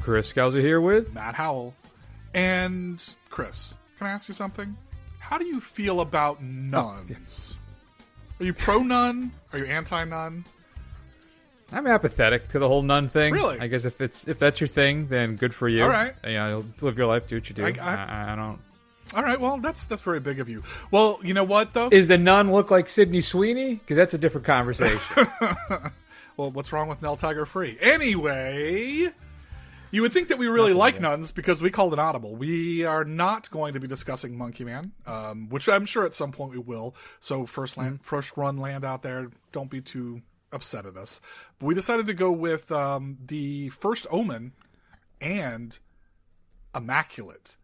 Chris Scalzi here with Matt Howell. And Chris, can I ask you something? How do you feel about nuns? Are you pro-nun? Are you anti-nun? I'm apathetic to the whole nun thing. Really? I guess if that's your thing, then good for you. All right. Live your life, do what you do. I don't. All right, well, that's very big of you. Well, you know what, though? Is the nun look like Sydney Sweeney? Because that's a different conversation. Well, what's wrong with Nell Tiger Free? Anyway, you would think that we really like nuns because we called an audible. We are not going to be discussing Monkey Man, which I'm sure at some point we will. So first run land out there, don't be too upset at us. But we decided to go with the first Omen and Immaculate.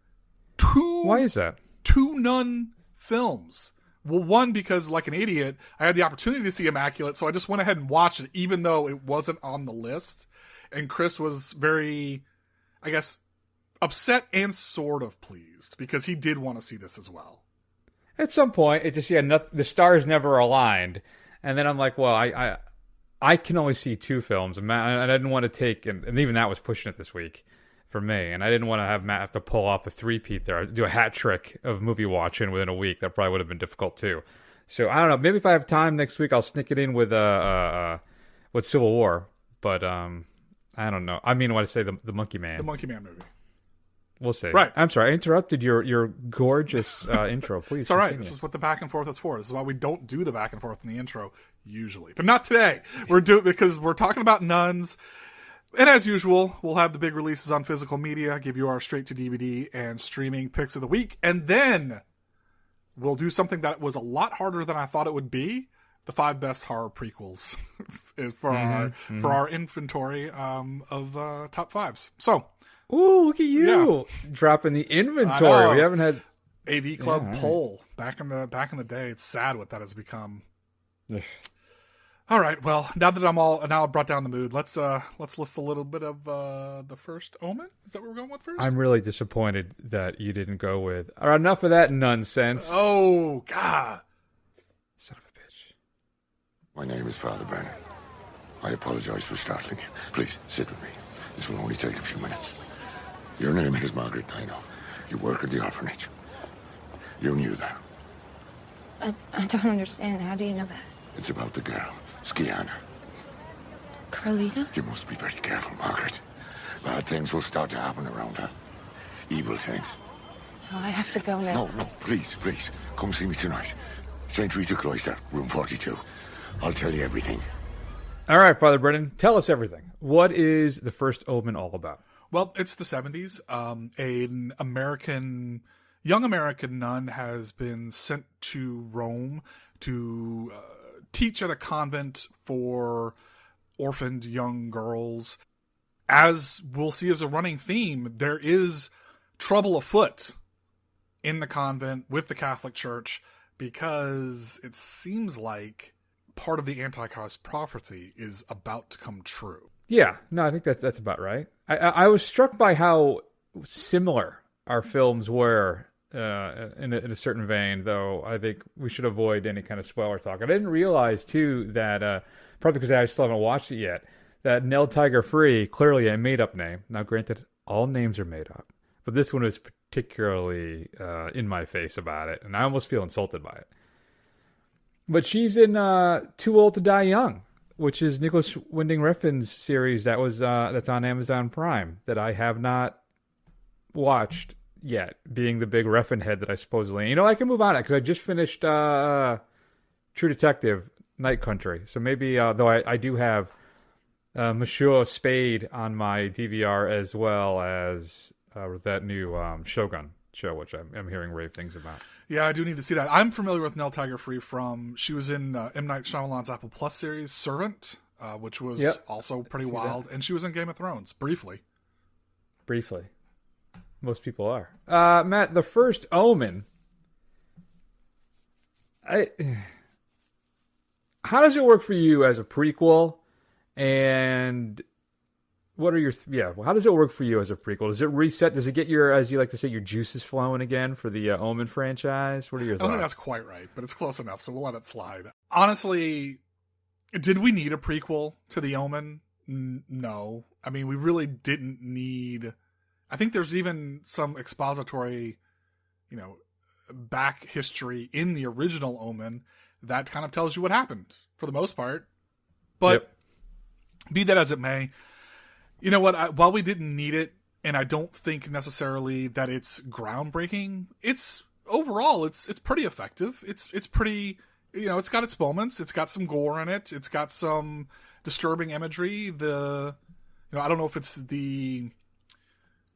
Why is that? Two nun films. Well, one, because like an idiot, I had the opportunity to see Immaculate, so I just went ahead and watched it, even though it wasn't on the list. And Chris was very, I guess, upset and sort of pleased, because he did want to see this as well. At some point, it just, the stars never aligned. And then I'm like, well, I can only see two films, and I didn't want to take, and even that was pushing it this week for me, and I didn't want to have Matt have to pull off a three-peat there, do a hat trick of movie watching within a week. That probably would have been difficult too. So I don't know. Maybe if I have time next week, I'll sneak it in with Civil War. But I don't know. I mean, what I say, the Monkey Man, the Monkey Man movie. We'll see. Right. I'm sorry, I interrupted your gorgeous intro. Please. It's all right. This is what the back and forth is for. This is why we don't do the back and forth in the intro usually, but not today. Because we're talking about nuns. And as usual, we'll have the big releases on physical media, give you our straight-to-DVD and streaming picks of the week, and then we'll do something that was a lot harder than I thought it would be, the 5 best horror prequels for our inventory of top 5s. So, ooh, look at you dropping the inventory. We haven't had AV Club poll back in the day. It's sad what that has become. All right, well, now that I brought down the mood, let's list a little bit of the first Omen. Is that what we're going with first? I'm really disappointed that you didn't go with. All right, enough of that nonsense. Oh, God. Son of a bitch. My name is Father Brennan. I apologize for startling you. Please, sit with me. This will only take a few minutes. Your name is Margaret, I know. You work at the orphanage. You knew that. I don't understand. How do you know that? It's about the girl, Skiana. Carlita? You must be very careful, Margaret. Bad things will start to happen around her. Evil things. Oh, I have to go now. No, please. Come see me tonight. St. Rita Cloister, room 42. I'll tell you everything. All right, Father Brennan, tell us everything. What is the first Omen all about? Well, it's the 70s. An young American nun has been sent to Rome to teach at a convent for orphaned young girls. As we'll see as a running theme, there is trouble afoot in the convent with the Catholic Church because it seems like part of the Antichrist prophecy is about to come true. Yeah, no, I think that's about right. I was struck by how similar our films were in a certain vein, though I think we should avoid any kind of spoiler talk. I didn't realize, too, that, probably because I still haven't watched it yet, that Nell Tiger Free, clearly a made-up name. Now, granted, all names are made up, but this one was particularly in my face about it, and I almost feel insulted by it. But she's in Too Old to Die Young, which is Nicholas Winding Refn's series that's on Amazon Prime that I have not watched yet, being the big Refn head that I supposedly... I can move on because I just finished True Detective Night Country. So maybe, though I do have Monsieur Spade on my DVR as well as that new Shogun show, which I'm hearing rave things about. Yeah, I do need to see that. I'm familiar with Nell Tiger Free she was in M. Night Shyamalan's Apple Plus series, Servant, which was also pretty wild. And she was in Game of Thrones, briefly. Most people are. Matt, the first Omen. How does it work for you as a prequel? And what are your... how does it work for you as a prequel? Does it reset? Does it get your, as you like to say, your juices flowing again for the Omen franchise? What are your thoughts? I don't think that's quite right, but it's close enough, so we'll let it slide. Honestly, did we need a prequel to the Omen? No. I mean, we really didn't need... I think there's even some expository, back history in the original Omen that kind of tells you what happened, for the most part. But be that as it may, you know what? While we didn't need it, and I don't think necessarily that it's groundbreaking, it's pretty effective. It's pretty, it's got its moments. It's got some gore in it. It's got some disturbing imagery. I don't know if it's the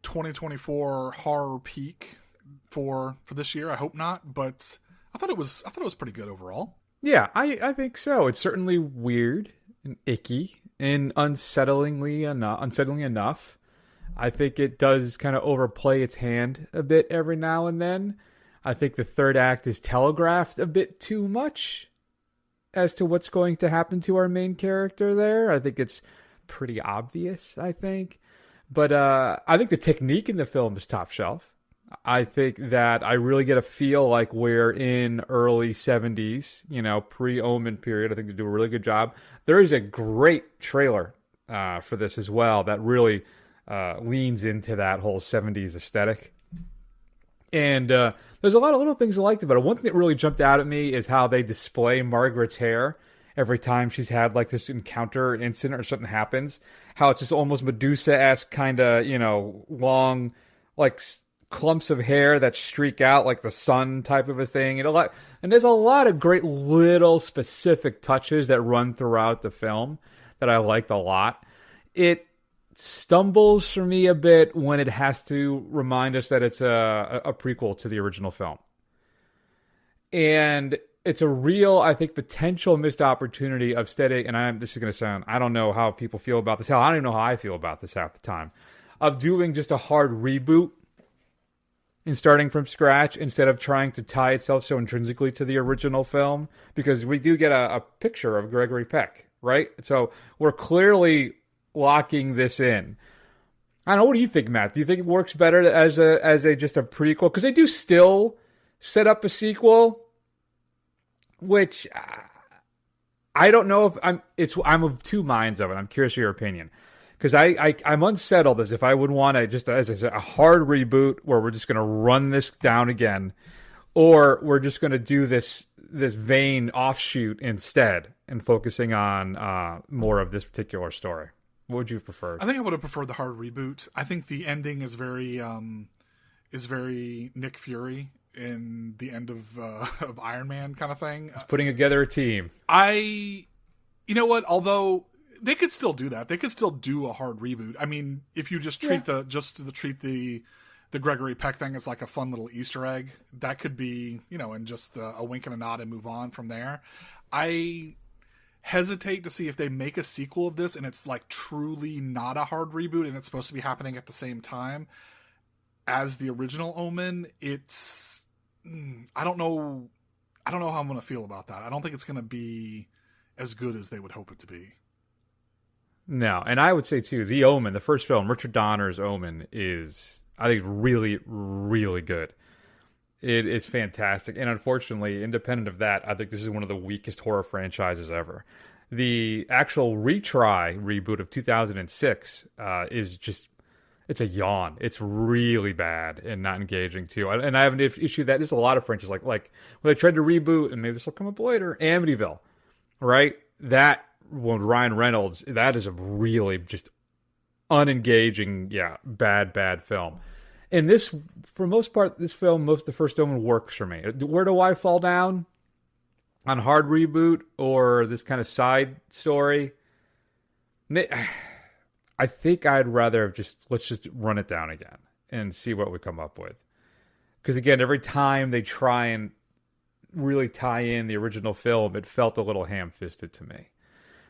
2024 horror peak for this year. I hope not, but I thought it was pretty good overall. Yeah, I think so. It's certainly weird and icky and unsettling enough. I think it does kind of overplay its hand a bit every now and then. I think the third act is telegraphed a bit too much as to what's going to happen to our main character there. I think it's pretty obvious, I think. But I think the technique in the film is top shelf. I think that I really get a feel like we're in early 70s, pre-Omen period. I think they do a really good job. There is a great trailer for this as well that really leans into that whole 70s aesthetic. And there's a lot of little things I liked about it. One thing that really jumped out at me is how they display Margaret's hair every time she's had like this encounter incident or something happens. How it's just almost Medusa-esque kind of, long, like clumps of hair that streak out like the sun type of a thing. And there's a lot of great little specific touches that run throughout the film that I liked a lot. It stumbles for me a bit when it has to remind us that it's a prequel to the original film. And it's a real, I think, potential missed opportunity of steady, and this is going to sound, I don't know how people feel about this. Hell, I don't even know how I feel about this half the time. Of doing just a hard reboot and starting from scratch instead of trying to tie itself so intrinsically to the original film. Because we do get a picture of Gregory Peck, right? So we're clearly locking this in. I don't know. What do you think, Matt? Do you think it works better as a just a prequel? Because they do still set up a sequel, which I don't know if I'm of two minds of it. I'm curious of your opinion. Because I'm unsettled as if I would want to just, as I said, a hard reboot where we're just going to run this down again, or we're just going to do this vain offshoot instead and focusing on more of this particular story. What would you have preferred? I think I would have preferred the hard reboot. I think the ending is very Nick Fury in the end of Iron Man kind of thing. It's putting together a team. You know what? Although they could still do that. They could still do a hard reboot. I mean, if you just treat the Gregory Peck thing as like a fun little Easter egg, that could be, and just a wink and a nod and move on from there. I hesitate to see if they make a sequel of this and it's like truly not a hard reboot and it's supposed to be happening at the same time as the original Omen. I don't know how I'm going to feel about that. I don't think it's going to be as good as they would hope it to be. No, and I would say too, the Omen, the first film, Richard Donner's Omen, is, I think, really, really good. It is fantastic, and unfortunately, independent of that, I think this is one of the weakest horror franchises ever. The actual retry reboot of 2006 is just, it's a yawn. It's really bad and not engaging too. And I have an issue that there's a lot of franchises like when they tried to reboot, and maybe this will come up later, Amityville, right? That one, Ryan Reynolds, that is a really just unengaging, bad film. And this, for most part, this film, the first Omen works for me. Where do I fall down? On hard reboot or this kind of side story? I think I'd rather have let's just run it down again and see what we come up with. Because again, every time they try and really tie in the original film, it felt a little ham-fisted to me.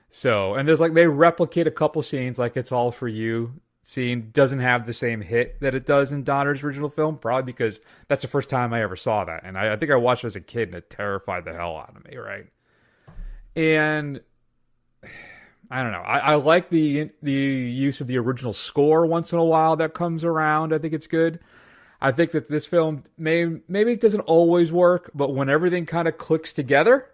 So, and there's they replicate a couple scenes, like It's All For You scene doesn't have the same hit that it does in Donner's original film, probably because that's the first time I ever saw that. And I think I watched it as a kid and it terrified the hell out of me, right? And I don't know. I like the use of the original score once in a while that comes around. I think it's good. I think that this film, maybe it doesn't always work, but when everything kind of clicks together,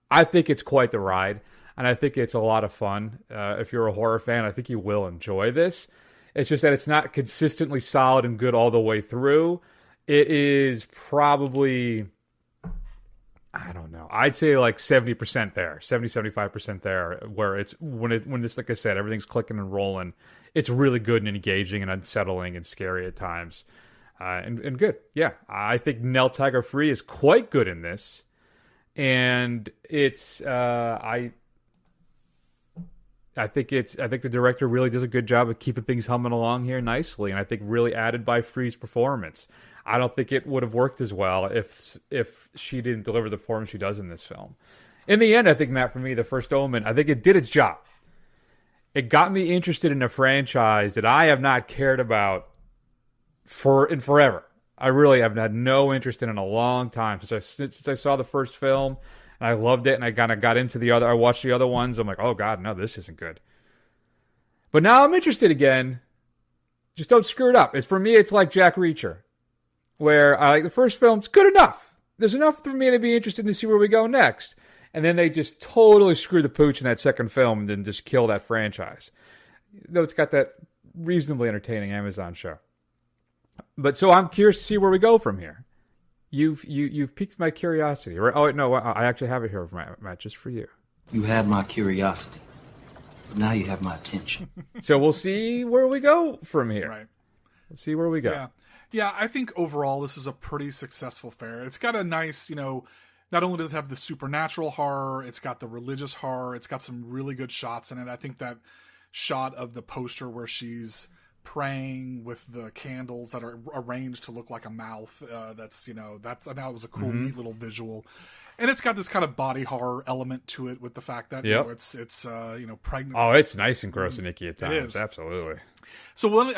I think it's quite the ride. and I think it's a lot of fun. If you're a horror fan, I think you will enjoy this. It's just that it's not consistently solid and good all the way through. It is probably, I don't know, I'd say like 70% there, 75% there, where it's, when this, like I said, everything's clicking and rolling, it's really good and engaging and unsettling and scary at times. And good. Yeah. I think Nell Tiger Free is quite good in this. And it's, I think the director really does a good job of keeping things humming along here nicely. And I think really added by Free's performance. I don't think it would have worked as well if she didn't deliver the performance she does in this film. In the end, I think, Matt, for me, the first Omen, I think it did its job. It got me interested in a franchise that I have not cared about forever. I really have had no interest in a long time since I saw the first film, and I loved it, and I kind of got into the other. I watched the other ones. I'm like, oh god, no, this isn't good. But now I'm interested again. Just don't screw it up. For me, it's like Jack Reacher, where I like the first film. It's good enough. There's enough for me to be interested to see where we go next. And then they just totally screw the pooch in that second film and then just kill that franchise. Though it's got that reasonably entertaining Amazon show. But so I'm curious to see where we go from here. You've piqued my curiosity. Oh no, I actually have it here, Matt, just for you. You had my curiosity, but now you have my attention. So we'll see where we go from here. Right. We'll see where we go. Yeah. I think overall this is a pretty successful fare. It's got a nice, not only does it have the supernatural horror, it's got the religious horror. It's got some really good shots in it. I think that shot of the poster where she's praying with the candles that are arranged to look like a mouth. I thought it was a cool, neat little visual. And it's got this kind of body horror element to it with the fact that it's pregnant. Oh, it's nice and gross and icky at times. It is. Absolutely. So,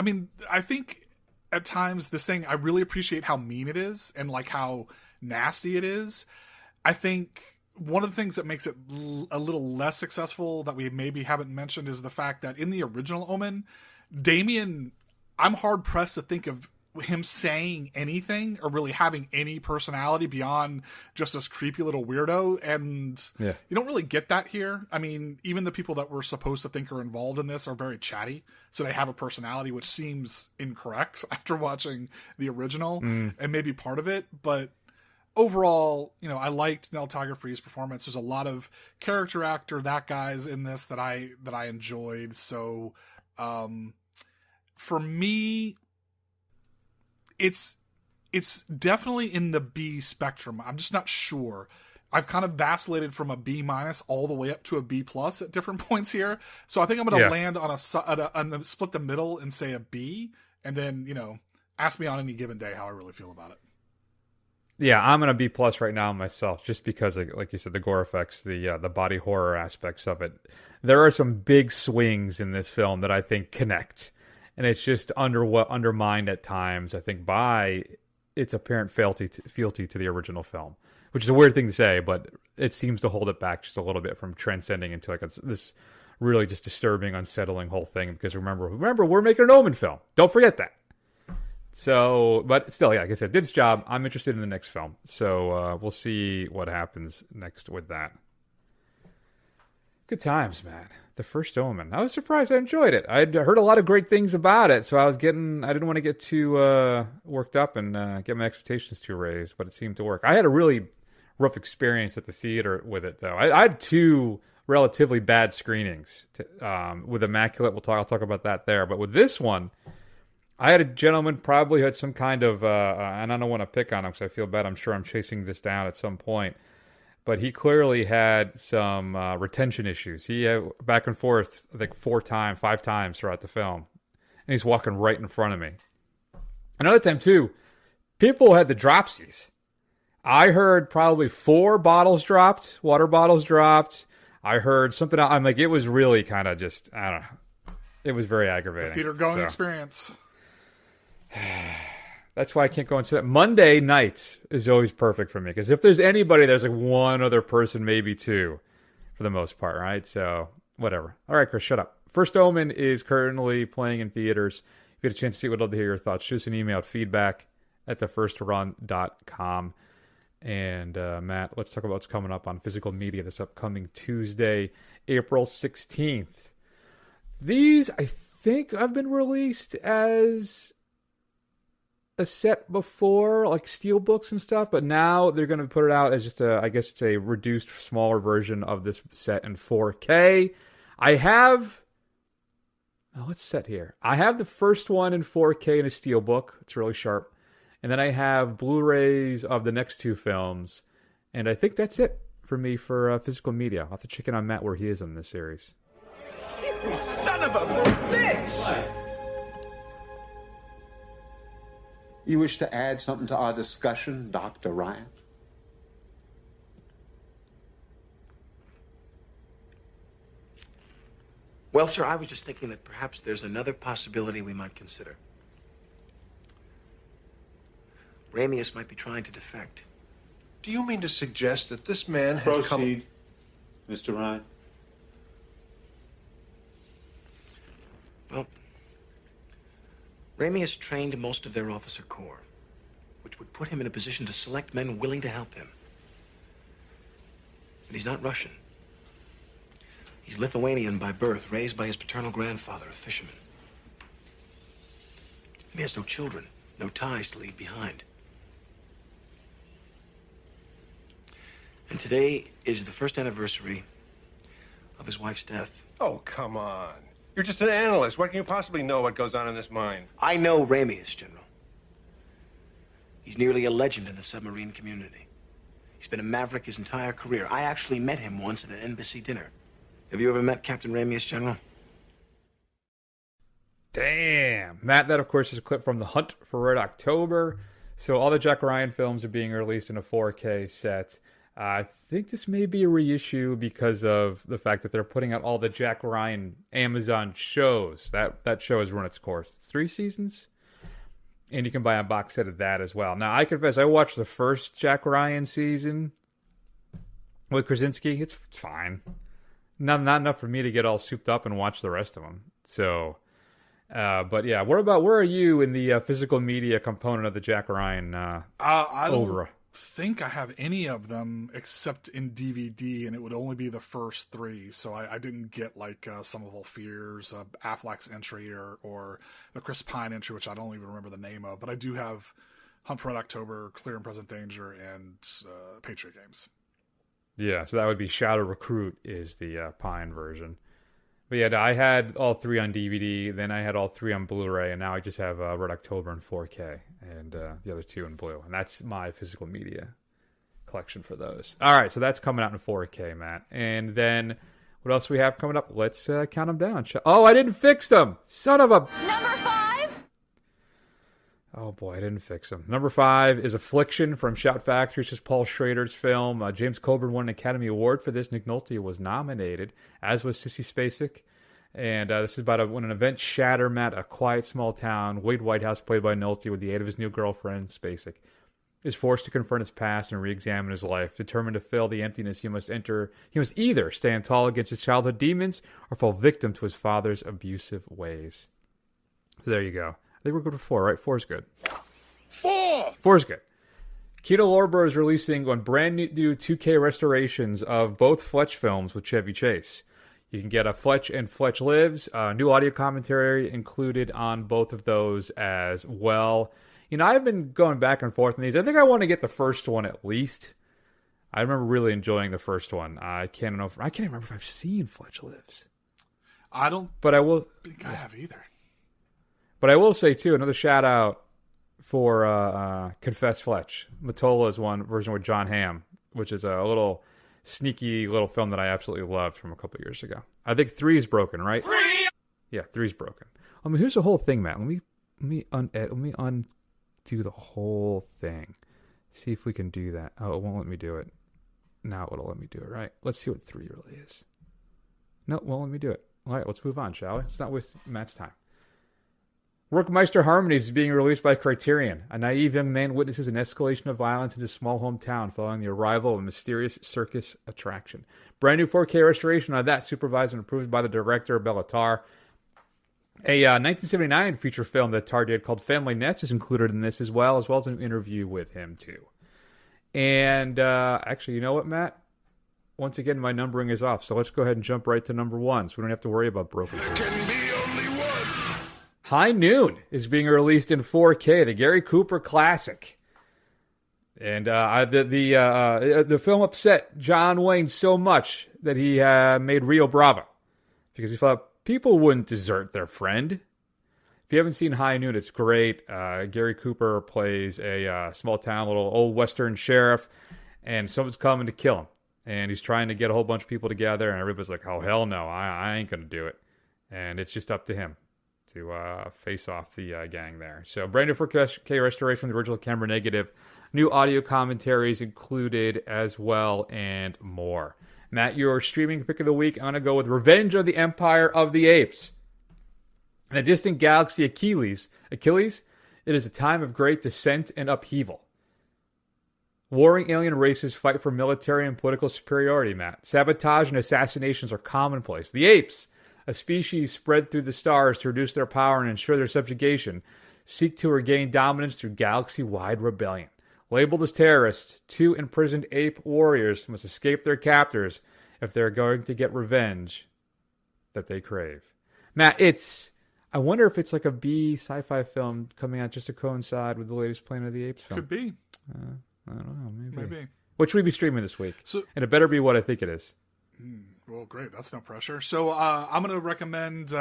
I think at times this thing, I really appreciate how mean it is and like how nasty it is. I think one of the things that makes it a little less successful that we maybe haven't mentioned is the fact that in the original Omen, Damien, I'm hard pressed to think of him saying anything or really having any personality beyond just this creepy little weirdo. And you don't really get that here. I mean, even the people that we're supposed to think are involved in this are very chatty. So they have a personality, which seems incorrect after watching the original and maybe part of it. But overall, I liked Nell Tiger Free's performance. There's a lot of character actor, that guy's in this that I enjoyed. So, for me, it's definitely in the B spectrum. I'm just not sure. I've kind of vacillated from a B- all the way up to a B+ at different points here. So I think I'm going to land on a split the middle and say a B, and then ask me on any given day how I really feel about it. Yeah, I'm going to B+ right now myself, just because, like you said, the gore effects, the body horror aspects of it. There are some big swings in this film that I think connect. And it's just undermined at times, I think, by its apparent fealty to the original film. Which is a weird thing to say, but it seems to hold it back just a little bit from transcending into like this really just disturbing, unsettling whole thing. Because remember, we're making an Omen film. Don't forget that. So, but still, yeah, like I said, did its job. I'm interested in the next film. So we'll see what happens next with that. Good times, man. The first Omen. I was surprised I enjoyed it. I'd heard a lot of great things about it, so I didn't want to get too worked up and get my expectations too raised, but it seemed to work. I had a really rough experience at the theater with it, though. I had two relatively bad screenings. With Immaculate, I'll talk about that there. But with this one, I had a gentleman probably had some kind of, and I don't want to pick on him because I feel bad. I'm sure I'm chasing this down at some point. But he clearly had some retention issues. He had back and forth, I think 5 times throughout the film. And he's walking right in front of me. Another time, too, people had the dropsies. I heard probably 4 bottles dropped, water bottles dropped. I heard something else. I'm like, it was really kind of just, I don't know. It was very aggravating. The theater-going experience. That's why I can't go and see it. Monday night is always perfect for me. Because if there's anybody, there's like one other person, maybe 2, for the most part, right? So, whatever. All right, Chris, shut up. First Omen is currently playing in theaters. If you get a chance to see it, we'd love to hear your thoughts. Shoot us an email at feedback@thefirstrun.com. And Matt, let's talk about what's coming up on physical media this upcoming Tuesday, April 16th. These, I think, have been released as a set before, like steelbooks and stuff, but now they're going to put it out as just I guess it's a reduced, smaller version of this set in 4K. What's set here? I have the first one in 4K in a steelbook. It's really sharp. And then I have Blu-rays of the next two films. And I think that's it for me for physical media. I'll have to check in on Matt where he is in this series. You son of a bitch! You wish to add something to our discussion, Dr. Ryan? Well, sir, I was just thinking that perhaps there's another possibility we might consider. Ramius might be trying to defect. Do you mean to suggest that this man has Proceed, Mr. Ryan. Well, Ramius trained most of their officer corps, which would put him in a position to select men willing to help him. But he's not Russian. He's Lithuanian by birth, raised by his paternal grandfather, a fisherman. He has no children, no ties to leave behind. And today is the first anniversary of his wife's death. Oh, come on. You're just an analyst. What can you possibly know what goes on in this mine? I know Ramius, General. He's nearly a legend in the submarine community. He's been a maverick his entire career. I actually met him once at an embassy dinner. Have you ever met Captain Ramius, General? Damn. Matt, that, of course, is a clip from The Hunt for Red October. So all the Jack Ryan films are being released in a 4K set. I think this may be a reissue because of the fact that they're putting out all the Jack Ryan Amazon shows. That show has run its course. 3 seasons? And you can buy a box set of that as well. Now, I confess, I watched the first Jack Ryan season with Krasinski. It's fine. Not enough for me to get all souped up and watch the rest of them. So, but yeah, where are you in the physical media component of the Jack Ryan I don't think I have any of them except in DVD, and it would only be the first 3. So I didn't get like Some of All Fears, Affleck's entry, or the Chris Pine entry, which I don't even remember the name of. But I do have Hunt for Red October, Clear and Present Danger, and Patriot Games. Yeah, so that would be Shadow Recruit is the Pine version. But yeah, I had all 3 on DVD, then I had all 3 on Blu-ray, and now I just have Red October in 4K, and the other 2 in blue. And that's my physical media collection for those. All right, so that's coming out in 4K, Matt. And then what else do we have coming up? Let's count them down. Oh, I didn't fix them! Son of a... Number 5! Oh boy, I didn't fix them. Number 5 is Affliction from Shout Factory. It's just Paul Schrader's film. James Coburn won an Academy Award for this. Nick Nolte was nominated, as was Sissy Spacek. And this is about when an event shatter Matt, a quiet small town. Wade Whitehouse, played by Nolte, with the aid of his new girlfriend, Spacek, is forced to confront his past and re-examine his life. Determined to fill the emptiness, he must either stand tall against his childhood demons or fall victim to his father's abusive ways. So there you go. I think we're good with 4, right? 4's good. 4's good. Kino Lorber is releasing on brand new 2K restorations of both Fletch films with Chevy Chase. You can get a Fletch and Fletch Lives, new audio commentary included on both of those as well. You know, I've been going back and forth on these. I think I want to get the first one at least. I remember really enjoying the first one. I can't remember if I've seen Fletch Lives. I don't but I will think I have either. But I will say, too, another shout-out for Confess Fletch. Matola's one version with John Hamm, which is a little sneaky little film that I absolutely loved from a couple years ago. I think 3 is broken, right? 3! Yeah, 3 is broken. I mean, here's the whole thing, Matt. Let me undo the whole thing. See if we can do that. Oh, it won't let me do it. Now it'll let me do it, right? Let's see what 3 really is. No, it won't let me do it. All right, let's move on, shall we? Let's not waste Matt's time. Workmeister Harmonies is being released by Criterion. A naive young man witnesses an escalation of violence in his small hometown following the arrival of a mysterious circus attraction. Brand new 4K restoration of that, supervised and approved by the director, Bela Tarr. A 1979 feature film that Tarr did called Family Nest is included in this as well as an interview with him, too. And actually, you know what, Matt? Once again, my numbering is off, so let's go ahead and jump right to number 1, so we don't have to worry about broken. There can be only one. High Noon is being released in 4K, the Gary Cooper classic. And the film upset John Wayne so much that he made Rio Bravo, because he thought people wouldn't desert their friend. If you haven't seen High Noon, it's great. Gary Cooper plays a small-town, little old Western sheriff, and someone's coming to kill him. And he's trying to get a whole bunch of people together, and everybody's like, oh, hell no, I ain't going to do it. And it's just up to him to face off the gang there. So brand new 4K restoration of the original camera negative. New audio commentaries included as well, and more. Matt, your streaming pick of the week, I'm going to go with Revenge of the Empire of the Apes. In the distant galaxy Achilles, it is a time of great descent and upheaval. Warring alien races fight for military and political superiority, Matt. Sabotage and assassinations are commonplace. The apes, a species spread through the stars to reduce their power and ensure their subjugation, seek to regain dominance through galaxy-wide rebellion. Labeled as terrorists, 2 imprisoned ape warriors must escape their captors if they're going to get revenge that they crave. Matt, I wonder if it's like a B sci-fi film coming out just to coincide with the latest Planet of the Apes film. Could be. I don't know. Maybe. What should we be streaming this week? So, and it better be what I think it is. Well, great. That's no pressure. So I'm going to recommend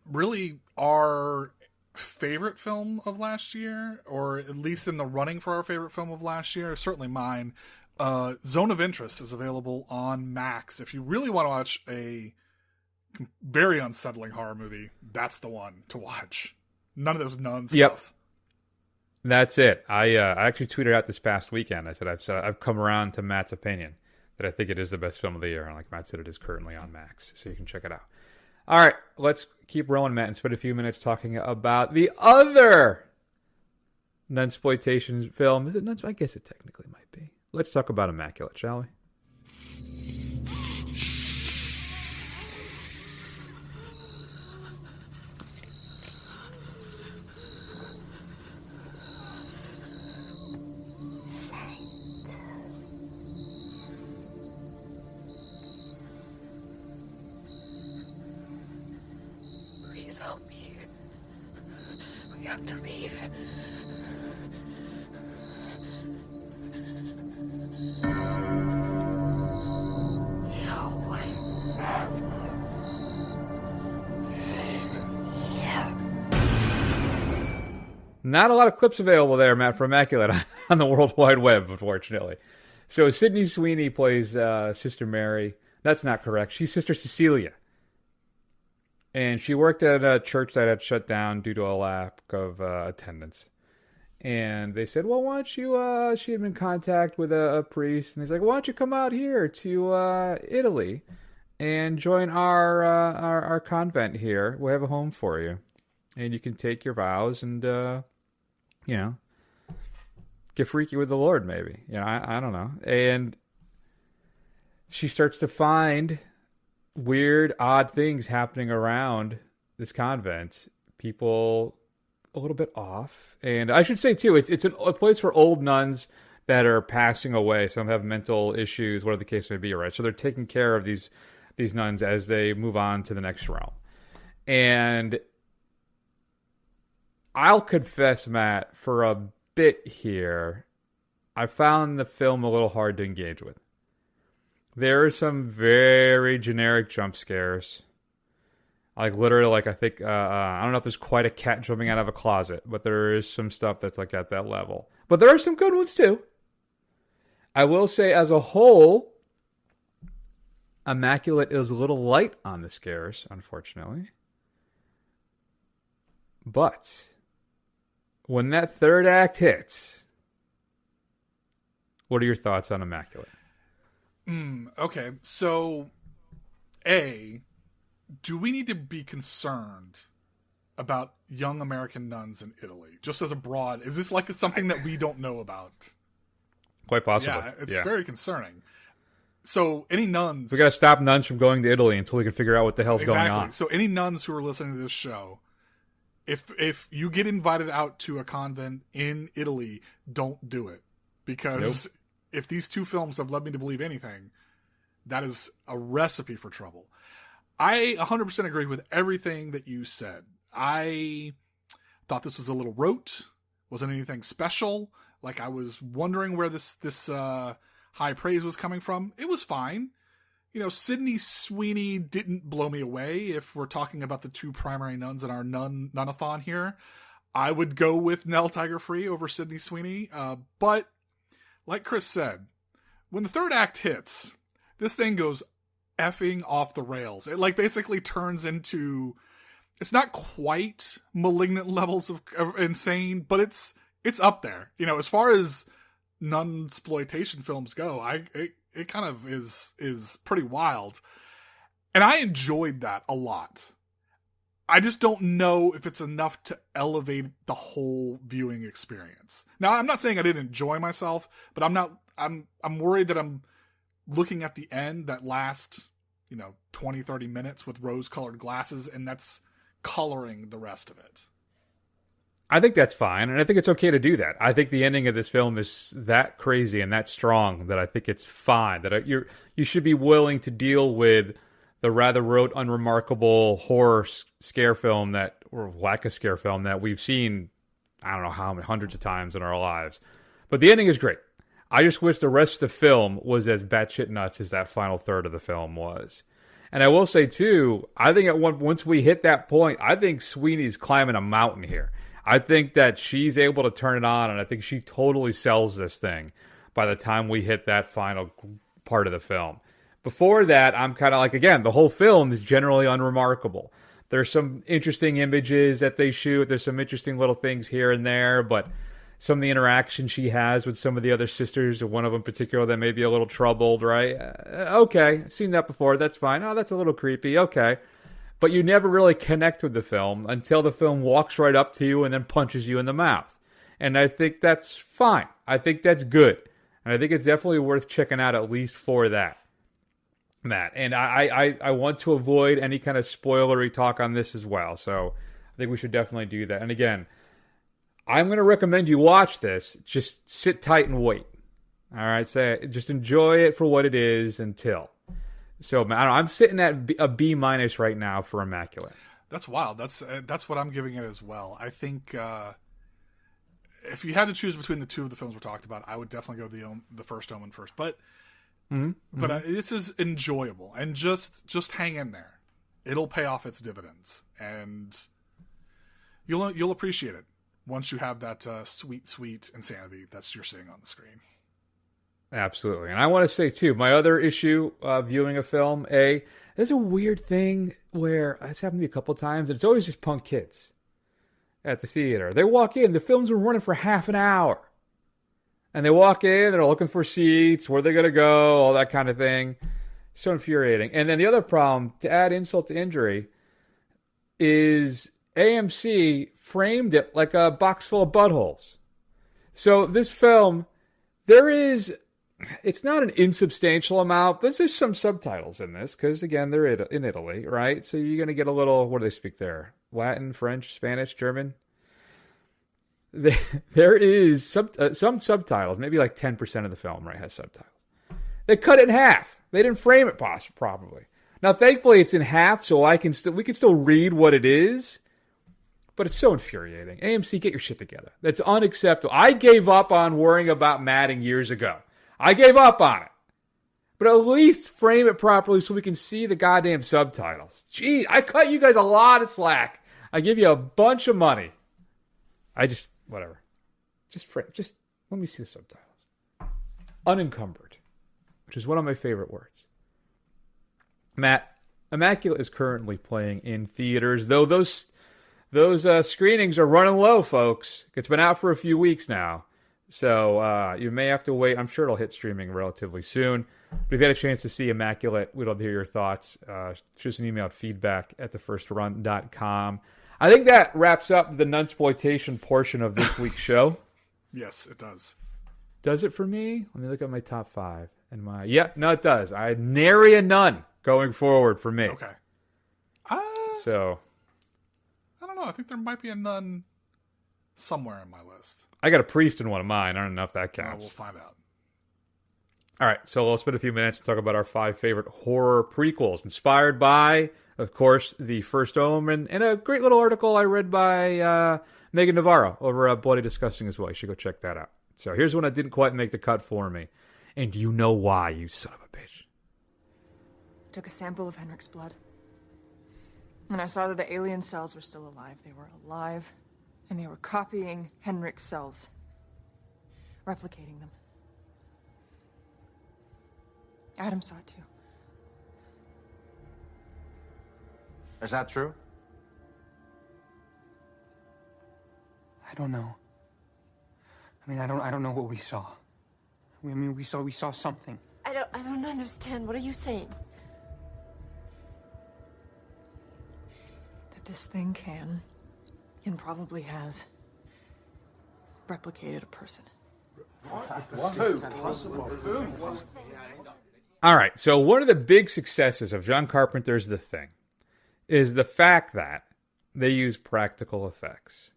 really our favorite film of last year, or at least in the running for our favorite film of last year. Certainly mine. Zone of Interest is available on Max. If you really want to watch a very unsettling horror movie, that's the one to watch. None of this nun stuff. Yep. That's it. I actually tweeted out this past weekend. I said I've come around to Matt's opinion that I think it is the best film of the year, and like Matt said, it is currently on Max, so you can check it out. All right, let's keep rolling, Matt, and spend a few minutes talking about the other nunsploitation film. Is it nuns? I guess it technically might be. Let's talk about Immaculate, shall we? Please help me. We have to leave. Not a lot of clips available there, Matt, for Immaculate on the World Wide Web, unfortunately. So Sydney Sweeney plays Sister Mary. That's not correct. She's Sister Cecilia. And she worked at a church that had shut down due to a lack of attendance. And they said, well, why don't you, she had been in contact with a priest. And he's like, why don't you come out here to Italy and join our convent here. We'll have a home for you. And you can take your vows and, get freaky with the Lord, maybe. I don't know. And she starts to find weird, odd things happening around this convent. People a little bit off. And I should say, too, it's a place for old nuns that are passing away. Some have mental issues, whatever the case may be, right? So they're taking care of these nuns as they move on to the next realm. And I'll confess, Matt, for a bit here, I found the film a little hard to engage with. There are some very generic jump scares. Like, literally, I think, I don't know if there's quite a cat jumping out of a closet, but there is some stuff that's, at that level. But there are some good ones, too. I will say, as a whole, Immaculate is a little light on the scares, unfortunately. But when that third act hits, what are your thoughts on Immaculate? Okay, so do we need to be concerned about young American nuns in Italy? Just as a broad, is this something that we don't know about? Quite possibly. Yeah, it's very concerning. So any nuns... We got to stop nuns from going to Italy until we can figure out what the hell's going on. So any nuns who are listening to this show, if you get invited out to a convent in Italy, don't do it. because if these two films have led me to believe anything, that is a recipe for trouble. I 100% agree with everything that you said. I thought this was a little rote. Wasn't anything special. Like, I was wondering where this high praise was coming from. It was fine. You know, Sydney Sweeney didn't blow me away. If we're talking about the two primary nuns in our nun-a-thon here, I would go with Nell Tiger Free over Sydney Sweeney. But, like Chris said, when the third act hits, this thing goes effing off the rails. It like basically turns into, it's not quite Malignant levels of insane, but it's up there. You know, as far as nunsploitation films go, it kind of is pretty wild. And I enjoyed that a lot. I just don't know if it's enough to elevate the whole viewing experience. Now, I'm not saying I didn't enjoy myself, but I'm worried that I'm looking at the end, that last, 20, 30 minutes with rose-colored glasses, and that's coloring the rest of it. I think that's fine, and I think it's okay to do that. I think the ending of this film is that crazy and that strong that I think it's fine. That you should be willing to deal with the rather rote, unremarkable horror scare film or lack of scare film that we've seen, I don't know how many hundreds of times in our lives. But the ending is great. I just wish the rest of the film was as batshit nuts as that final third of the film was. And I will say, too, I think once we hit that point, I think Sweeney's climbing a mountain here. I think that she's able to turn it on, and I think she totally sells this thing by the time we hit that final part of the film. Before that, I'm kind of like, again, the whole film is generally unremarkable. There's some interesting images that they shoot. There's some interesting little things here and there, but some of the interaction she has with some of the other sisters, or one of them in particular that may be a little troubled, right? Okay, I've seen that before. That's fine. Oh, that's a little creepy. Okay. But you never really connect with the film until the film walks right up to you and then punches you in the mouth. And I think that's fine. I think that's good. And I think it's definitely worth checking out at least for that, Matt. And I want to avoid any kind of spoilery talk on this as well. So I think we should definitely do that. And again, I'm going to recommend you watch this. Just sit tight and wait. All right? Just enjoy it for what it is until. So I'm sitting at a B- right now for Immaculate. That's wild. That's what I'm giving it as well. I think if you had to choose between the two of the films we're talking about, I would definitely go the first Omen first. But this is enjoyable, and just hang in there. It'll pay off its dividends, and you'll appreciate it once you have that sweet insanity that you're seeing on the screen. Absolutely. And I want to say, too, my other issue viewing a film, there's a weird thing where it's happened to me a couple times, and it's always just punk kids at the theater. They walk in, the film's been running for half an hour. And they walk in, they're looking for seats, where they're going to go, all that kind of thing. So infuriating. And then the other problem, to add insult to injury, is AMC framed it like a box full of buttholes. So this film, it's not an insubstantial amount. There's just some subtitles in this because, again, they're in Italy, right? So you're going to get a little, what do they speak there? Latin, French, Spanish, German? There is some subtitles, maybe like 10% of the film, right, has subtitles. They cut it in half. They didn't frame it properly. Now, thankfully, it's in half, so we can still read what it is. But it's so infuriating. AMC, get your shit together. That's unacceptable. I gave up on worrying about matting years ago. I gave up on it. But at least frame it properly so we can see the goddamn subtitles. Gee, I cut you guys a lot of slack. I give you a bunch of money. Whatever. Just let me see the subtitles. Unencumbered, which is one of my favorite words. Matt, Immaculate is currently playing in theaters, though those screenings are running low, folks. It's been out for a few weeks now. So you may have to wait. I'm sure it'll hit streaming relatively soon. But if you had a chance to see Immaculate, we'd love to hear your thoughts. Shoot us an email at feedback@thefirstrun.com. I think that wraps up the nunsploitation portion of this week's show. Yes, it does. Does it for me? Let me look at my top 5. It does. I nary a nun going forward for me. Okay. So... I don't know. I think there might be a nun somewhere in my list. I got a priest in one of mine. I don't know if that counts. We'll find out. All right, so we'll spend a few minutes to talk about our 5 favorite horror prequels, inspired by, of course, the first Omen, and a great little article I read by Megan Navarro over at Bloody Disgusting as well. You should go check that out. So here's one that didn't quite make the cut for me. And you know why, you son of a bitch. Took a sample of Henrik's blood. And I saw that the alien cells were still alive. They were alive, and they were copying Henrik's cells. Replicating them. Adam saw it too. Is that true? I don't know. I mean, I don't know what we saw. We saw something. I don't understand. What are you saying? That this thing can, and probably has, replicated a person. All right, so one of the big successes of John Carpenter's The Thing is the fact that they use practical effects.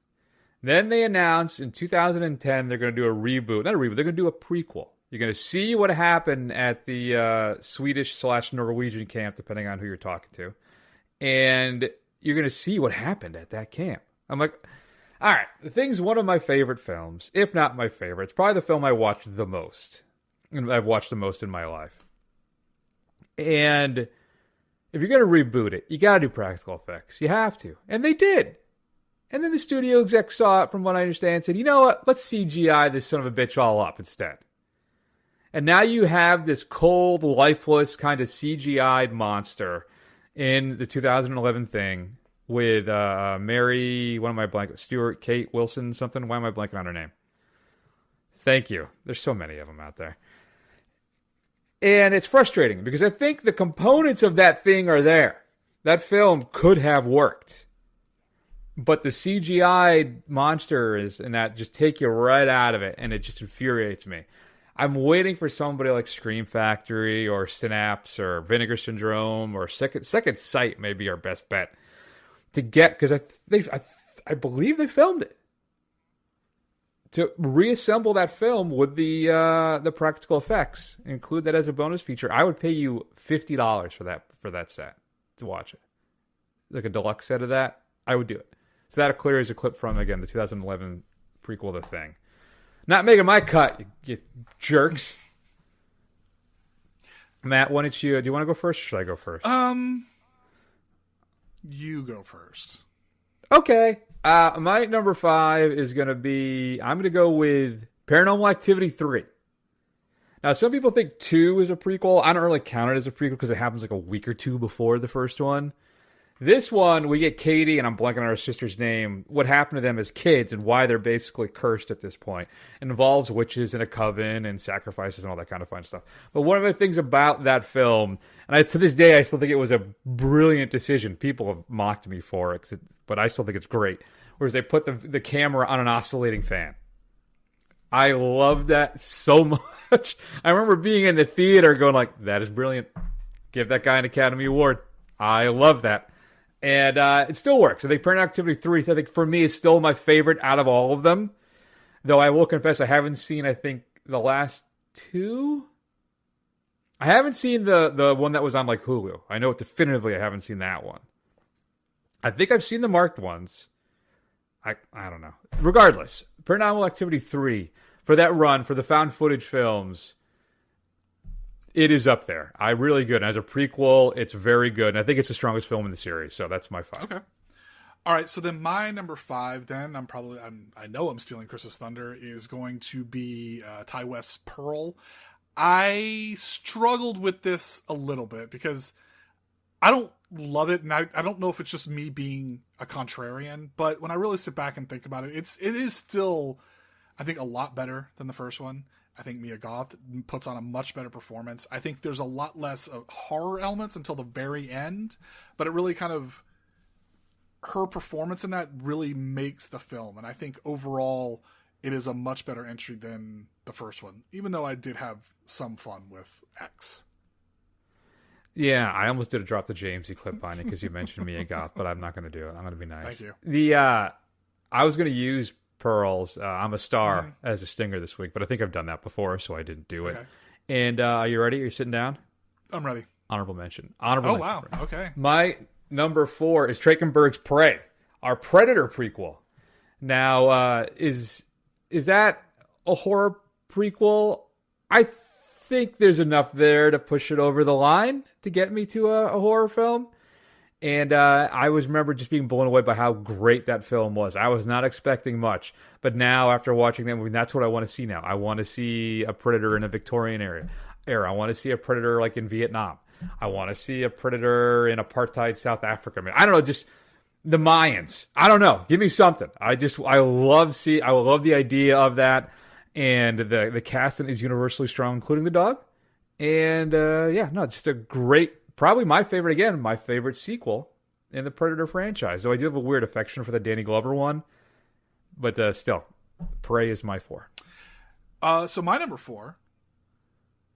Then they announced in 2010 they're going to do a reboot. Not a reboot, they're going to do a prequel. You're going to see what happened at the Swedish/Norwegian camp, depending on who you're talking to. And you're going to see what happened at that camp. I'm like, all right, The Thing's one of my favorite films, if not my favorite. It's probably the film I watched the most. And I've watched the most in my life. And if you're going to reboot it, you got to do practical effects. You have to. And they did. And then the studio exec saw it, from what I understand, and said, you know what? Let's CGI this son of a bitch all up instead. And now you have this cold, lifeless kind of CGI'd monster in the 2011 Thing with Mary, what am I blanking? Stewart, Kate Wilson, something? Why am I blanking on her name? Thank you. There's so many of them out there. And it's frustrating because I think the components of that thing are there. That film could have worked. But the CGI monster is, and that just take you right out of it, and it just infuriates me. I'm waiting for somebody like Scream Factory or Synapse or Vinegar Syndrome or Second Sight, maybe our best bet, to get, because I believe they filmed it, to reassemble that film with the practical effects, include that as a bonus feature. I would pay you $50 for that set to watch it, like a deluxe set of that. I would do it. So that clear is a clip from, again, the 2011 prequel, The Thing. Not making my cut, you jerks. Matt, why don't you, do you want to go first or should I go first? You go first. Okay. My number 5 is going to be, I'm going to go with Paranormal Activity 3. Now, some people think 2 is a prequel. I don't really count it as a prequel because it happens like a week or two before the first one. This one, we get Katie, and I'm blanking on her sister's name, what happened to them as kids and why they're basically cursed at this point. It involves witches and a coven and sacrifices and all that kind of fun stuff. But one of the things about that film, and to this day I still think it was a brilliant decision. People have mocked me for it, but I still think it's great. Whereas they put the camera on an oscillating fan. I love that so much. I remember being in the theater going like, that is brilliant. Give that guy an Academy Award. I love that. And it still works. I think Paranormal Activity 3, I think for me, is still my favorite out of all of them. Though I will confess, I haven't seen, I think, the last 2. I haven't seen the one that was on like Hulu. I know definitively I haven't seen that one. I think I've seen the marked ones. I don't know. Regardless, Paranormal Activity 3, for that run, for the found footage films, it is up there. Really good. And as a prequel, it's very good. And I think it's the strongest film in the series. So that's my 5. Okay. All right. So then my number 5, then I know I'm stealing Chris's thunder, is going to be Ty West's Pearl. I struggled with this a little bit because I don't love it. And I don't know if it's just me being a contrarian, but when I really sit back and think about it, it is still, I think, a lot better than the first one. I think Mia Goth puts on a much better performance. I think there's a lot less of horror elements until the very end, but it really kind of, her performance in that really makes the film. And I think overall it is a much better entry than the first one, even though I did have some fun with X. Yeah, I almost did a drop the Jamesy clip on it because you mentioned Mia Goth, but I'm not going to do it. I'm going to be nice. Thank you. I was going to use Pearls. I'm a star as a stinger this week, but I think I've done that before, so I didn't do it. And are you ready? Are you sitting down? I'm ready. Honorable mention. Honorable mention. Wow. Okay. My number 4 is Trachtenberg's Prey, our Predator prequel. Now, is that a horror prequel? I think there's enough there to push it over the line to get me to a horror film. And I remember just being blown away by how great that film was. I was not expecting much. But now, after watching that movie, that's what I want to see now. I want to see a Predator in a Victorian era. I want to see a Predator like in Vietnam. I want to see a Predator in apartheid South Africa. I mean, I don't know, just the Mayans. I don't know. Give me something. I love the idea of that. And the casting is universally strong, including the dog. And just a great, probably my favorite sequel in the Predator franchise. Though I do have a weird affection for the Danny Glover one. But still, Prey is my 4. So my number 4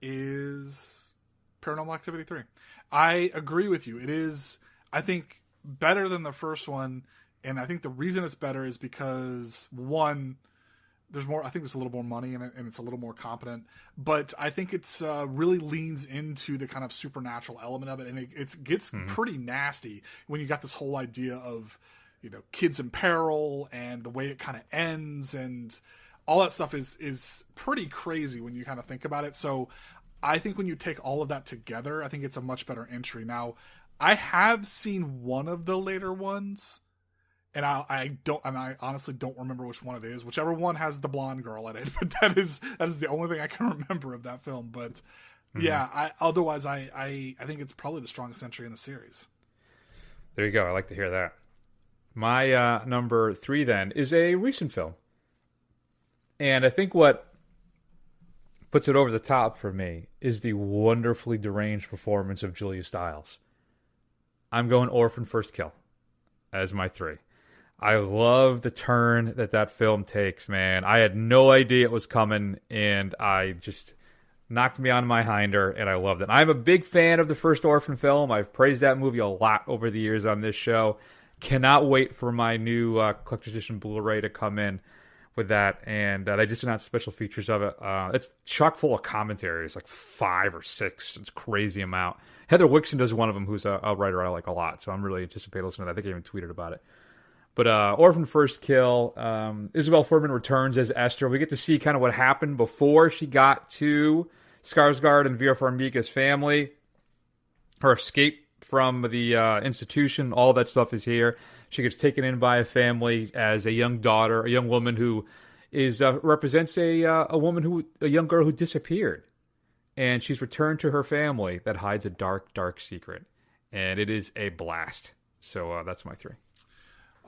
is Paranormal Activity 3. I agree with you. It is, I think, better than the first one. And I think the reason it's better is because, one, there's more. I think there's a little more money in it, and it's a little more competent. But I think it's really leans into the kind of supernatural element of it, and it gets pretty nasty when you got this whole idea of, kids in peril and the way it kind of ends, and all that stuff is pretty crazy when you kind of think about it. So I think when you take all of that together, I think it's a much better entry. Now, I have seen one of the later ones. And I honestly don't remember which one it is. Whichever one has the blonde girl in it, but that is the only thing I can remember of that film. But otherwise, I think it's probably the strongest entry in the series. There you go. I like to hear that. My number 3 then is a recent film, and I think what puts it over the top for me is the wonderfully deranged performance of Julia Stiles. I'm going Orphan First Kill as my 3. I love the turn that film takes, man. I had no idea it was coming, and I just knocked me on my hinder, and I loved it. I'm a big fan of the first Orphan film. I've praised that movie a lot over the years on this show. Cannot wait for my new collector's edition Blu-ray to come in with that, and they just announced special features of it. It's chock full of commentaries, like 5 or 6. It's a crazy amount. Heather Wixon does one of them, who's a writer I like a lot, so I'm really anticipating listening to that. I think I even tweeted about it. But Orphan First Kill, Isabel Fuhrman returns as Esther. We get to see kind of what happened before she got to Skarsgård and Vera Farmiga's family. Her escape from the institution, all that stuff is here. She gets taken in by a family as a young daughter, a young woman who represents a young girl who disappeared. And she's returned to her family that hides a dark, dark secret. And it is a blast. So that's my 3.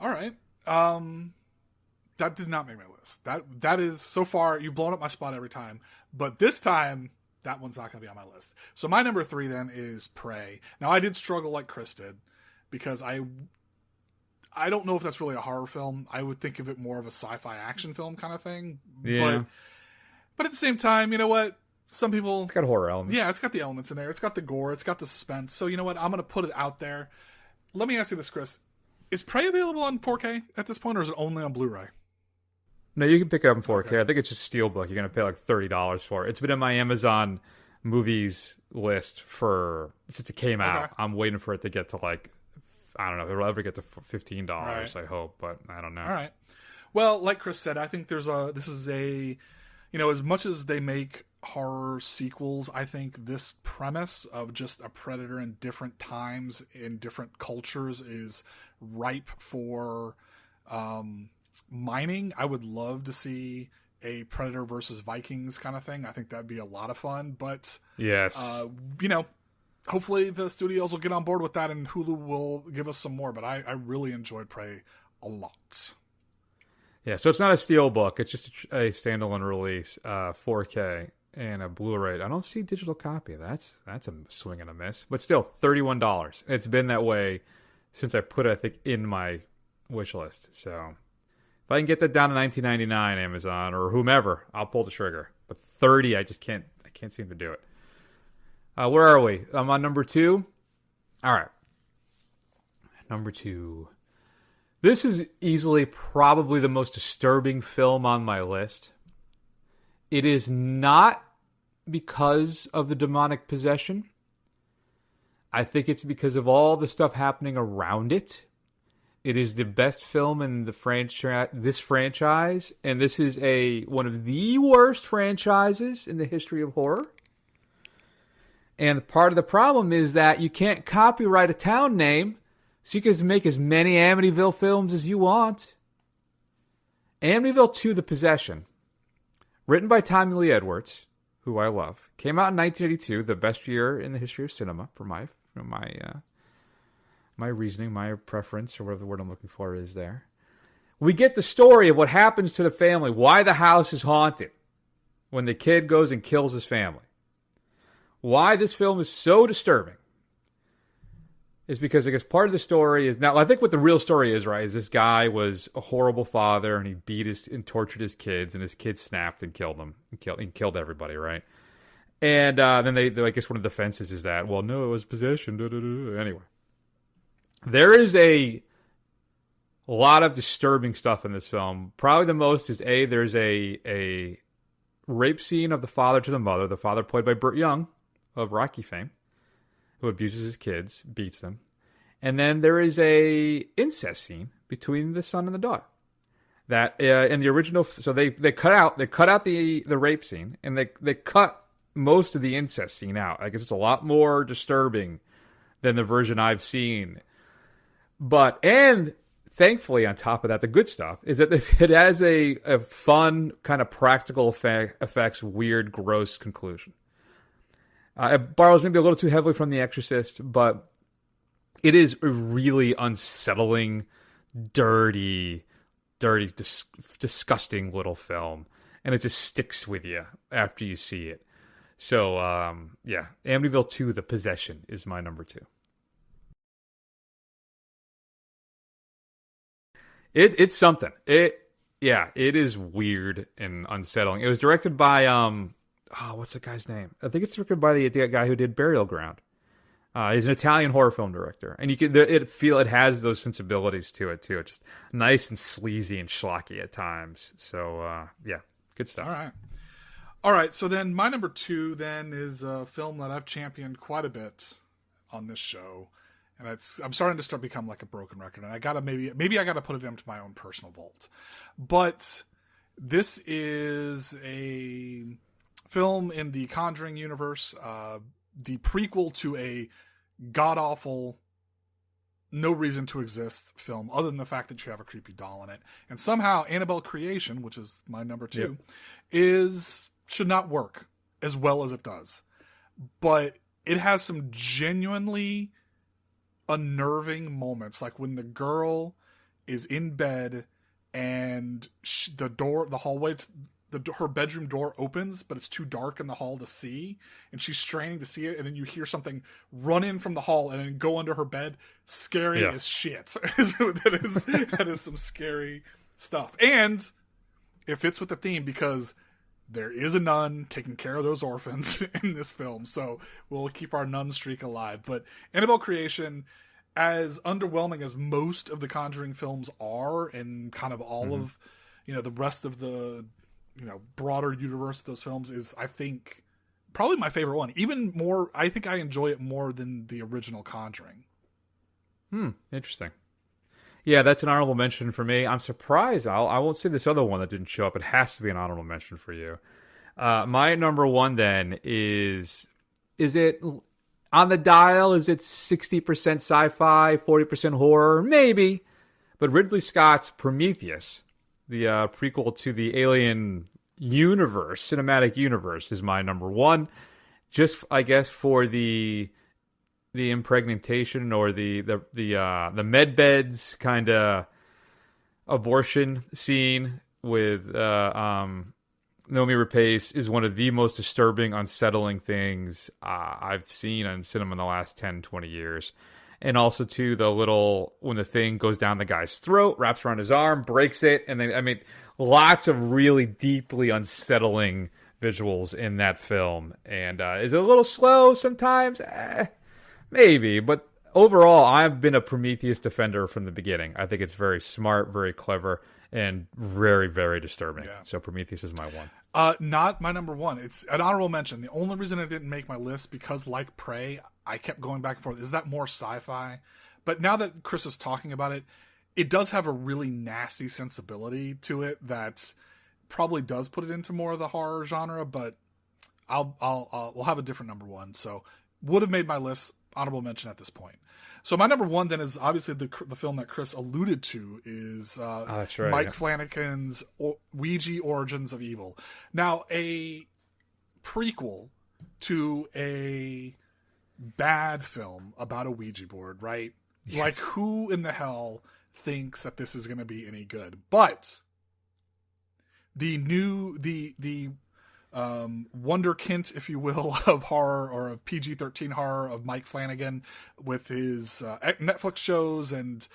All right. That did not make my list. That is, so far, you've blown up my spot every time. But this time, that one's not going to be on my list. So my number 3 then is Prey. Now, I did struggle like Chris did, because I don't know if that's really a horror film. I would think of it more of a sci-fi action film kind of thing. Yeah. But at the same time, you know what? Some people... It's got horror elements. Yeah, it's got the elements in there. It's got the gore. It's got the suspense. So you know what? I'm going to put it out there. Let me ask you this, Chris. Is Prey available on 4K at this point, or is it only on Blu-ray? No, you can pick it up in 4K. Okay. I think it's just Steelbook. You're going to pay like $30 for it. It's been in my Amazon movies list since it came out. I'm waiting for it to get to like, I don't know, it'll ever get to $15, right. I hope, but I don't know. All right. Well, like Chris said, I think this is a, as much as they make horror sequels, I think this premise of just a predator in different times, in different cultures, is ripe for mining. I would love to see a Predator versus Vikings kind of thing. I think that'd be a lot of fun. But yes, hopefully the studios will get on board with that, and Hulu will give us some more. But I really enjoyed Prey a lot. Yeah, so it's not a Steelbook. It's just a standalone release, 4K. And a Blu-ray. I don't see digital copy. That's a swing and a miss. But still, $31. It's been that way since I put it, I think, in my wish list. So if I can get that down to $19.99, Amazon or whomever, I'll pull the trigger. But $30, I can't seem to do it. Where are we? I'm on number 2. All right. Number 2. This is easily probably the most disturbing film on my list. It is not because of the demonic possession. I think it's because of all the stuff happening around it. It is the best film in the this franchise, and this is one of the worst franchises in the history of horror. And part of the problem is that you can't copyright a town name, so you can make as many Amityville films as you want. Amityville 2: The Possession, written by Tommy Lee Edwards, who I love, came out in 1982, the best year in the history of cinema for my reasoning, my preference, or whatever the word I'm looking for is there. We get the story of what happens to the family, why the house is haunted when the kid goes and kills his family. Why this film is so disturbing is because I guess part of the story is, now I think what the real story is, right, is this guy was a horrible father and he beat and tortured his kids, and his kids snapped and killed them and killed everybody, right? And then they I guess one of the defenses is that, well, no, it was possession. Anyway, there is a lot of disturbing stuff in this film. Probably the most is there's a rape scene of the father to the mother. The father played by Burt Young of Rocky fame, who abuses his kids, beats them. And then there is a incest scene between the son and the daughter. That in the original, so they cut out the rape scene, and they cut most of the incest scene out. I guess it's a lot more disturbing than the version I've seen. And thankfully, on top of that, the good stuff is that it has a fun kind of practical effects, weird, gross conclusion. It borrows maybe a little too heavily from The Exorcist, but it is a really unsettling, dirty, disgusting little film. And it just sticks with you after you see it. So, yeah, Amityville 2: The Possession is my number 2. It's something. It is weird and unsettling. It was directed by what's the guy's name? I think it's directed by the guy who did Burial Ground. He's an Italian horror film director, and you can it has those sensibilities to it too. It's just nice and sleazy and schlocky at times. So yeah, good stuff. All right. So then my number 2 then is a film that I've championed quite a bit on this show. And I'm starting to become like a broken record, and I gotta maybe I gotta put it into my own personal vault. But this is a film in the Conjuring universe, the prequel to a god awful, no reason to exist film other than the fact that you have a creepy doll in it, and somehow Annabelle Creation, which is my number 2, should not work as well as it does, but it has some genuinely unnerving moments, like when the girl is in bed and her bedroom door opens, but it's too dark in the hall to see, and she's straining to see it, and then you hear something run in from the hall and then go under her bed. Scary as shit. that is some scary stuff, and it fits with the theme because there is a nun taking care of those orphans in this film, so we'll keep our nun streak alive. But Annabelle Creation, as underwhelming as most of the Conjuring films are, and kind of all of the rest of the broader universe of those films, is, I think, probably my favorite one. Even more, I think I enjoy it more than the original Conjuring. Interesting. Yeah, that's an honorable mention for me. I'm surprised. I won't say this other one that didn't show up. It has to be an honorable mention for you. My number 1 then is it on the dial? Is it 60% sci-fi, 40% horror? Maybe. But Ridley Scott's Prometheus, the prequel to the Alien universe, cinematic universe, is my number 1. Just, I guess, for the impregnation or the med beds kind of abortion scene with Naomi Rapace is one of the most disturbing, unsettling things I've seen on cinema in the last 10, 20 years. And also, too, when the thing goes down the guy's throat, wraps around his arm, breaks it, and then, lots of really deeply unsettling visuals in that film. And is it a little slow sometimes? Maybe, but overall, I've been a Prometheus defender from the beginning. I think it's very smart, very clever, and very, very disturbing. Yeah. So Prometheus is my one. Not my number one. It's an honorable mention. The only reason it didn't make my list, because like Prey, I kept going back and forth. Is that more sci-fi? But now that Chris is talking about it, it does have a really nasty sensibility to it that probably does put it into more of the horror genre. But we'll have a different number one. So would have made my list, honorable mention at this point. So my number one then is obviously the film that Chris alluded to is that's right, Mike Flanagan's Ouija Origins of Evil. Now, a prequel to a bad film about a Ouija board, right? Yes. Like, who in the hell thinks that this is going to be any good? But the wonderkind, if you will, of horror, or of PG-13 horror of Mike Flanagan with his Netflix shows and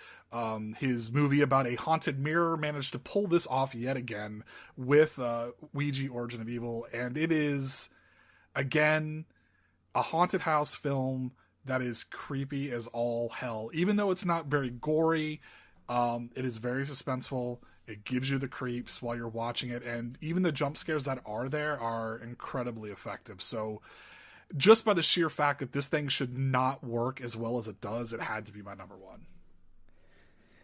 his movie about a haunted mirror, managed to pull this off yet again with Ouija Origin of Evil. And it is, again, a haunted house film that is creepy as all hell. Even though it's not very gory, it is very suspenseful. It gives you the creeps while you're watching it, and even the jump scares that are there are incredibly effective. So just by the sheer fact that this thing should not work as well as it does, it had to be my number one.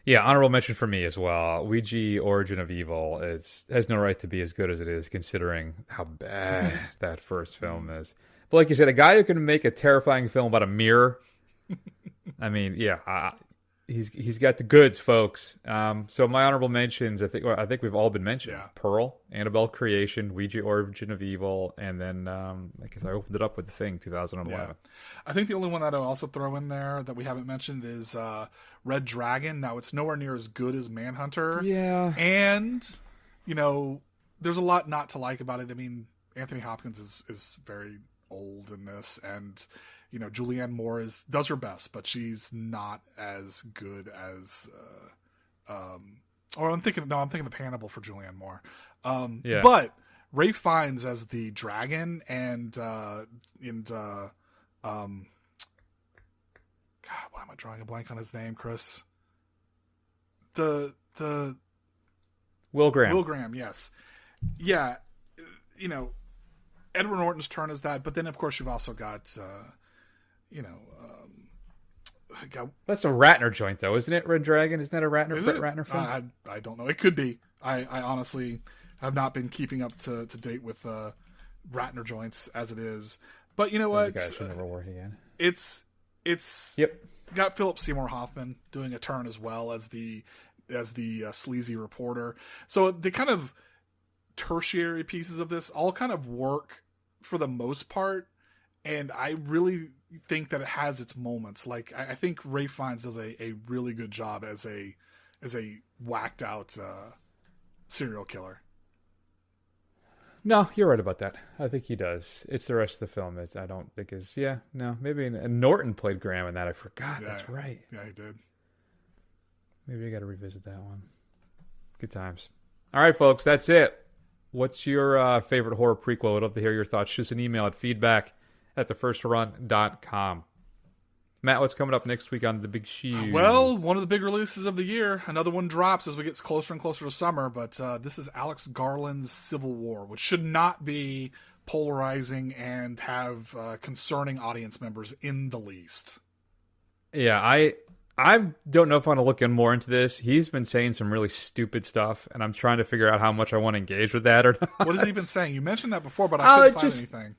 Yeah, honorable mention for me as well. Ouija Origin of Evil has no right to be as good as it is, considering how bad that first film is. But like you said, a guy who can make a terrifying film about a mirror, I mean, yeah, he's got the goods, folks. So my honorable mentions, I think we've all been mentioned. Yeah. Pearl, Annabelle Creation, Ouija Origin of Evil, and then I guess I opened it up with The Thing, 2011. Yeah. I think the only one that I'll also throw in there that we haven't mentioned is Red Dragon. Now, it's nowhere near as good as Manhunter. Yeah. And, there's a lot not to like about it. I mean, Anthony Hopkins is very old in this, and Julianne Moore does her best, but she's not as good as I'm thinking of Hannibal for Julianne Moore. Yeah. But Ralph Fiennes as the dragon and God, why am I drawing a blank on his name, Chris? The Will Graham. Will Graham, yes. Yeah, Edward Norton's turn is that, but then of course you've also got that's a Ratner joint, though, isn't it? Red Dragon, isn't that a Ratner film? I don't know. It could be. I honestly have not been keeping up to date with Ratner joints as it is. But you know what? Guys should never work again. It's got Philip Seymour Hoffman doing a turn as well as the sleazy reporter. So the kind of tertiary pieces of this all kind of work for the most part. And I really think that it has its moments. Like, I think Ralph Fiennes does a really good job as a whacked out serial killer. No, you're right about that. I think he does. It's the rest of the film that I don't think is. Yeah, no, maybe. And Norton played Graham in that. I forgot. Yeah, that's right. Yeah, he did. Maybe I got to revisit that one. Good times. All right, folks, that's it. What's your favorite horror prequel? I'd love to hear your thoughts. Just an email at feedback@thefirstrun.com. Matt, what's coming up next week on The Big Shoe? Well, one of the big releases of the year. Another one drops as we get closer and closer to summer, but this is Alex Garland's Civil War, which should not be polarizing and have concerning audience members in the least. Yeah, I don't know if I want to look in more into this. He's been saying some really stupid stuff, and I'm trying to figure out how much I want to engage with that or not. What has he been saying? You mentioned that before, but I couldn't find anything.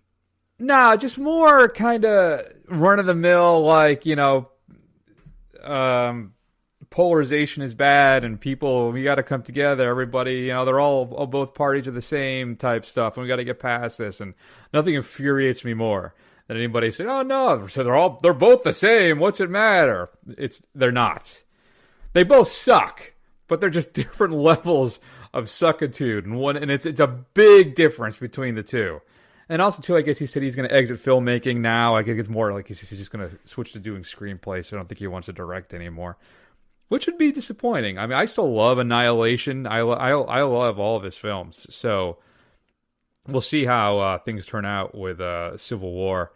No, just more kind of run-of-the-mill, like, polarization is bad, and people, we got to come together, everybody, they're all both parties are the same type stuff, and we got to get past this, and nothing infuriates me more than anybody saying, oh, no, so they're both the same, what's it matter? They're not. They both suck, but they're just different levels of suckitude, and it's a big difference between the two. And also, too, I guess he said he's going to exit filmmaking now. I guess it's more like he's just going to switch to doing screenplays, so I don't think he wants to direct anymore, which would be disappointing. I mean, I still love Annihilation. I love all of his films. So we'll see how things turn out with Civil War.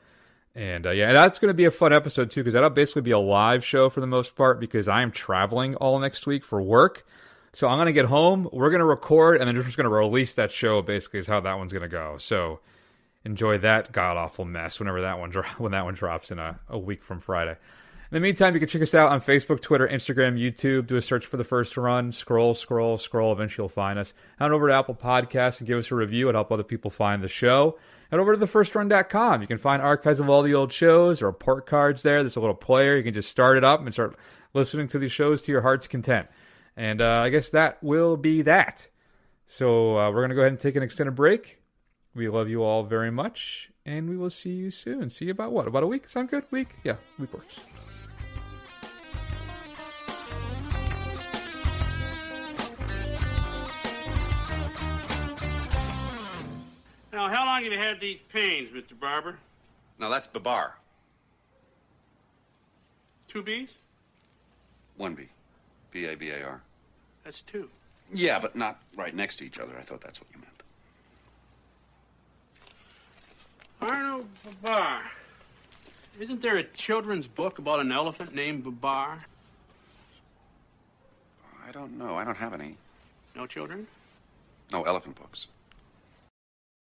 And yeah, that's going to be a fun episode too, because that'll basically be a live show for the most part, because I am traveling all next week for work. So I'm going to get home, we're going to record, and then just going to release that show, basically, is how that one's going to go. So enjoy that god-awful mess when that one drops in a week from Friday. In the meantime, you can check us out on Facebook, Twitter, Instagram, YouTube. Do a search for The First Run. Scroll. Eventually you'll find us. Head over to Apple Podcasts and give us a review. It'll help other people find the show. Head over to thefirstrun.com. You can find archives of all the old shows or report cards there. There's a little player. You can just start it up and start listening to these shows to your heart's content. And I guess that will be that. So we're going to go ahead and take an extended break. We love you all very much. And we will see you soon. See you about what? About a week? Sound good? Week? Yeah, week works. Now, how long have you had these pains, Mr. Barber? No, that's Babar. 2 B's? 1 B. B-A-B-A-R. That's 2. Yeah, but not right next to each other. I thought that's what you meant. Arno Babar. Isn't there a children's book about an elephant named Babar? I don't know. I don't have any. No children? No elephant books.